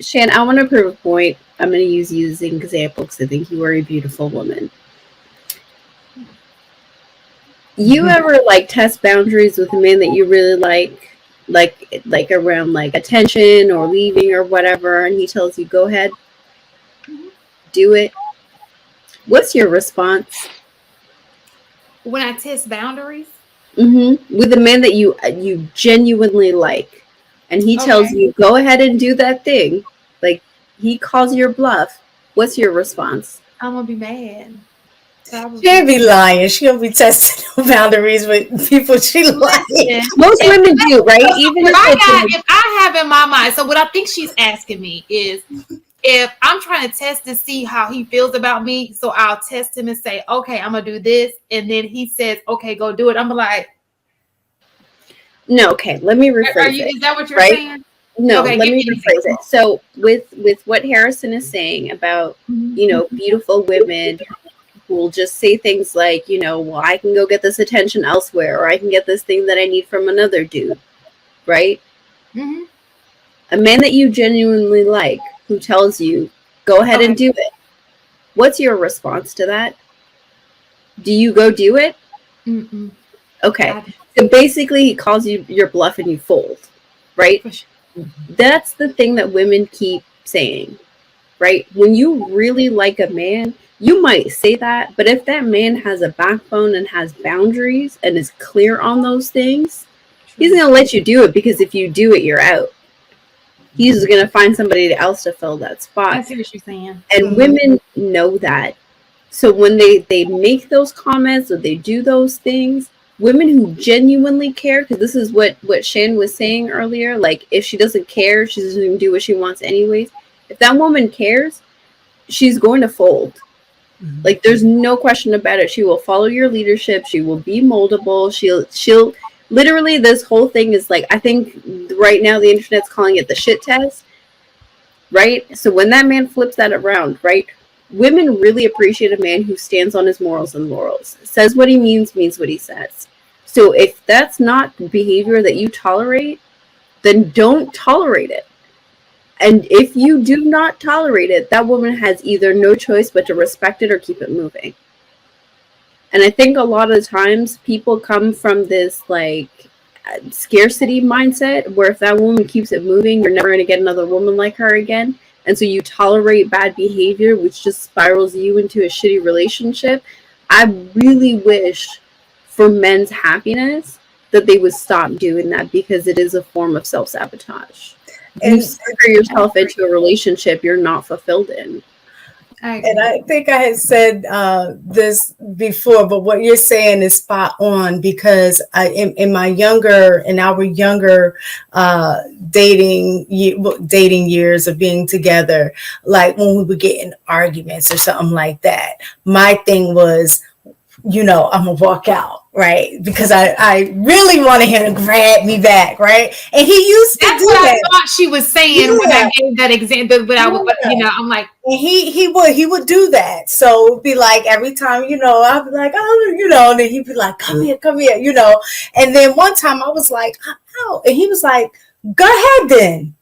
Shan, I want to prove a point. I'm going to use you as an example because I think you are a beautiful woman. You ever like test boundaries with a man that you really like around like attention or leaving or whatever, and he tells you go ahead, do it? What's your response? When I test boundaries. With a man that you genuinely like, and he tells Okay. you go ahead and do that thing, like he calls your bluff. What's your response? I'm gonna be mad. She'll Probably. be lying. She'll be testing boundaries with people she likes. Listen, Most women do, right? Even if it's if I have in my mind, so what I think she's asking me is if I'm trying to test to see how he feels about me, so I'll test him and say, okay, I'm gonna do this, and then he says, okay, go do it. I'm like, no, okay, let me rephrase it. Is that what you're right? saying? No, Okay, let give me me an rephrase example. it. So with what Harrison is saying about, beautiful women who will just say things like, well, I can go get this attention elsewhere, or I can get this thing that I need from another dude, right? Mm-hmm. A man that you genuinely like who tells you, go ahead and do it. What's your response to that? Do you go do it? Mm-mm. Okay. So basically he calls you your bluff and you fold, right? For sure. That's the thing that women keep saying, right? When you really like a man, you might say that, but if that man has a backbone and has boundaries and is clear on those things, he's going to let you do it, because if you do it, you're out. He's going to find somebody else to fill that spot. I see what you're saying. And women know that. So when they make those comments or they do those things, women who genuinely care, because this is what Shan was saying earlier, like if she doesn't care, she's just going to do what she wants anyways. If that woman cares, she's going to fold. Like there's no question about it. She will follow your leadership. She will be moldable. She'll literally, this whole thing is like, I think right now the internet's calling it the shit test, right? So when that man flips that around, right? Women really appreciate a man who stands on his morals and laurels, says what he means what he says. So if that's not behavior that you tolerate, then don't tolerate it. And if you do not tolerate it, that woman has either no choice but to respect it or keep it moving. And I think a lot of times people come from this like scarcity mindset where if that woman keeps it moving, you're never going to get another woman like her again. And so you tolerate bad behavior, which just spirals you into a shitty relationship. I really wish for men's happiness that they would stop doing that, because it is a form of self-sabotage. You sucker yourself into a relationship you're not fulfilled in. And I think I had said this before, but what you're saying is spot on, because in our younger dating years of being together, like when we would get in arguments or something like that, my thing was, I'm gonna walk out, right? Because I really wanted him to grab me back, right? And he used to do what that. I thought she was saying when I gave that example, but I'm like, and he would do that. So it'd be like every time, I'd be like, oh, and then he'd be like, come here, And then one time I was like, I'm out, and he was like, go ahead then.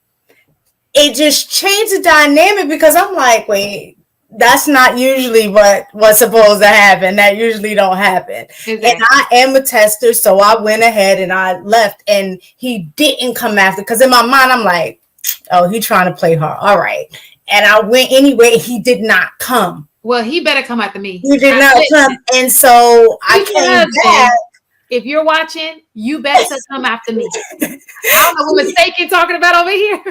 It just changed the dynamic, because I'm like, wait, that's not usually what's supposed to happen. That usually don't happen. Exactly. And I am a tester, so I went ahead and I left, and he didn't come after, because in my mind I'm like, oh, he trying to play hard. All right. And I went anyway. He did not come. Well, he better come after me. He did not come. And so I came back. If you're watching, you better come after me. I don't know what mistake you're talking about over here.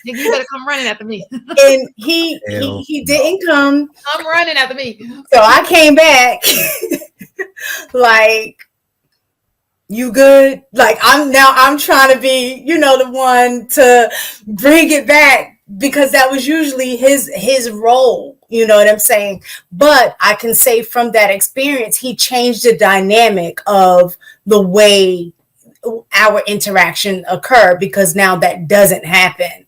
You better come running after me. And he didn't come. I'm running after me. So I came back like, you good? Like I'm trying to be, the one to bring it back, because that was usually his role. You know what I'm saying? But I can say from that experience, he changed the dynamic of the way our interaction occurred, because now that doesn't happen.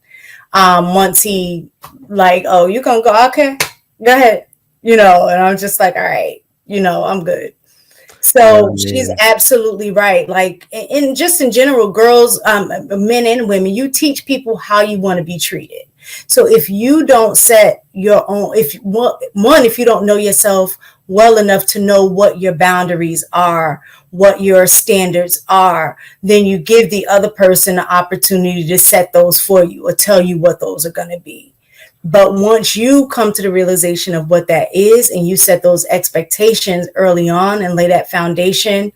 Once he like, oh, you gonna go? Okay, go ahead. And I'm just like, all right, I'm good. So she's absolutely right. Like, in just in general, girls, men and women, you teach people how you want to be treated. So if you don't set your own, if you don't know yourself well enough to know what your boundaries are, what your standards are, then you give the other person the opportunity to set those for you or tell you what those are going to be. But once you come to the realization of what that is and you set those expectations early on and lay that foundation,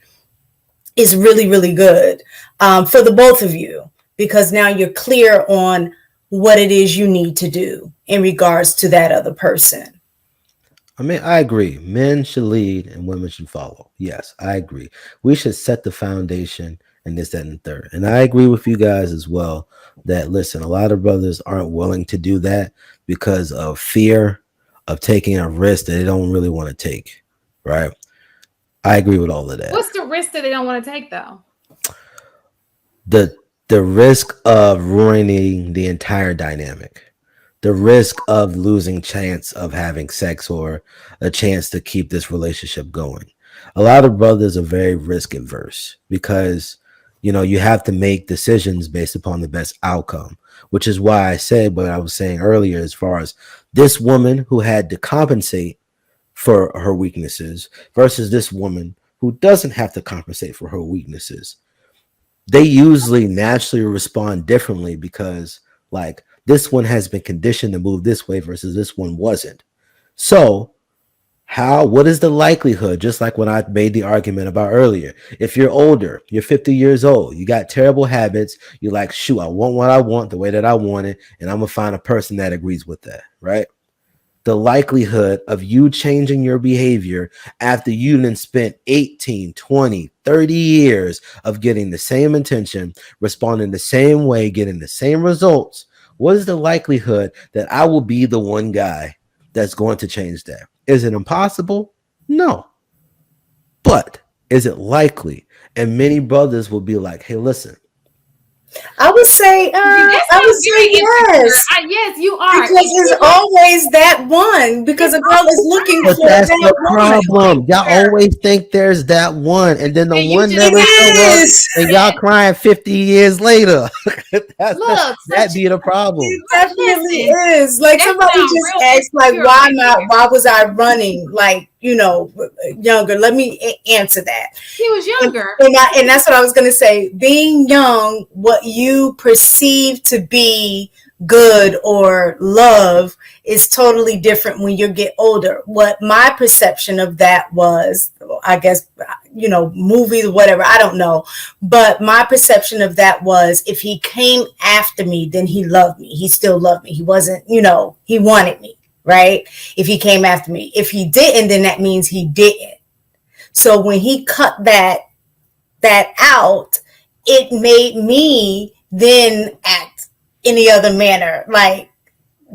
is really, really good for the both of you, because now you're clear on what it is you need to do in regards to that other person. I mean, I agree. Men should lead and women should follow. Yes, I agree. We should set the foundation and this, that, and the third. And I agree with you guys as well that, listen, a lot of brothers aren't willing to do that because of fear of taking a risk that they don't really want to take. Right? I agree with all of that. What's the risk that they don't want to take, though? The risk of ruining the entire dynamic. The risk of losing chance of having sex or a chance to keep this relationship going. A lot of brothers are very risk averse because, you know, you have to make decisions based upon the best outcome, which is why I said what I was saying earlier, as far as this woman who had to compensate for her weaknesses versus this woman who doesn't have to compensate for her weaknesses. They usually naturally respond differently because, like, this one has been conditioned to move this way versus this one wasn't. So what is the likelihood? Just like when I made the argument about earlier, if you're older, you're 50 years old, you got terrible habits, you're like, shoot, I want what I want the way that I want it, and I'm gonna find a person that agrees with that, right? The likelihood of you changing your behavior after you then spent 18, 20, 30 years of getting the same intention, responding the same way, getting the same results. What is the likelihood that I will be the one guy that's going to change that? Is it impossible? No. But is it likely? And many brothers will be like, hey, listen. I would say yes. Yes, you are. Because it's always that one. Because a girl is looking but for that's that the problem. one. Y'all always think there's that one, and then the And one never shows up, and y'all crying 50 years later. That be the problem. It definitely is. Like, somebody just asked, like, why was I running? Like, you know, younger. Let me answer that. He was younger. And that's what I was going to say. Being young, what you perceive to be good or love is totally different when you get older. What my perception of that was, I guess, you know, movies, whatever, I don't know. But my perception of that was, if he came after me, then he loved me. He still loved me. He wasn't, you know, he wanted me. Right? If he came after me. If he didn't, then that means he didn't. So when he cut that out, it made me then act any other manner, like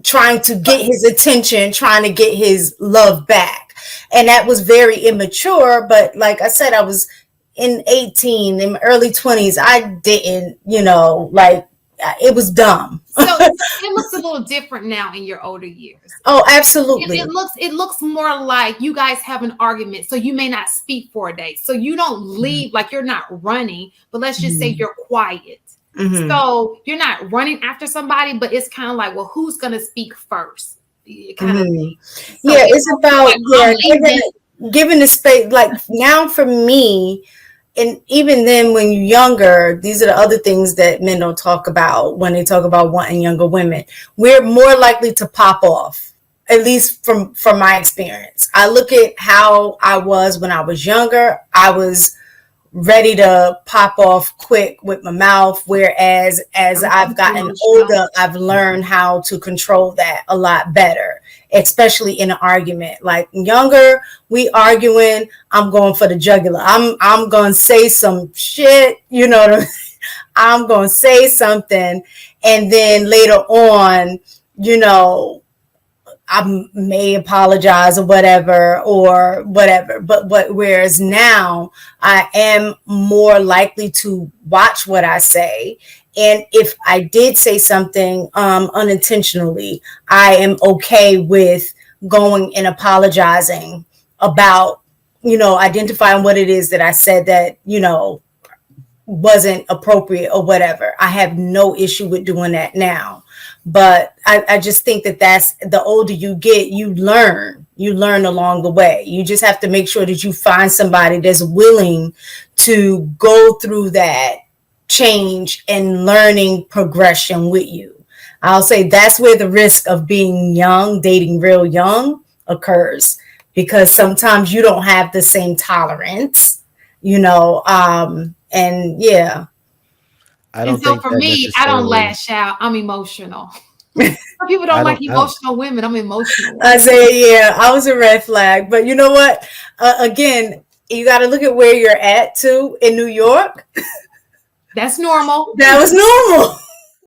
trying to get his attention, trying to get his love back. And that was very immature. But like I said, I was in my early 20s. I didn't, you know, like, it was dumb. So it looks a little different now in your older years. Oh, absolutely. It looks more like you guys have an argument, so you may not speak for a day. So you don't leave, like you're not running, but let's just say you're quiet. Mm-hmm. So you're not running after somebody, but it's kind of like, well, who's going to speak first? Kind of thing. So it's about giving the space. Like, now for me, and even then, when you're younger, these are the other things that men don't talk about when they talk about wanting younger women. We're more likely to pop off, at least from my experience. I look at how I was when I was younger. I was ready to pop off quick with my mouth, whereas as I've gotten older, I've learned how to control that a lot better, especially in an argument. Like, younger, we arguing, I'm going for the jugular. I'm going to say some shit, you know what I mean? I'm going to say something, and then later on, you know, I may apologize or whatever. But whereas now I am more likely to watch what I say. And if I did say something unintentionally, I am okay with going and apologizing about, you know, identifying what it is that I said that, you know, wasn't appropriate or whatever. I have no issue with doing that now. But I just think that that's the older you get, you learn along the way. You just have to make sure that you find somebody that's willing to go through that change and learning progression with you. I'll say that's where the risk of being young, dating real young, occurs, because sometimes you don't have the same tolerance, and yeah. I And don't so think for that me, I don't necessarily. lash out. I'm emotional. Some people don't like I don't. emotional women. I'm emotional. I say, yeah, I was a red flag. But you know what? Again, you got to look at where you're at too. In New York, That's normal. that was normal.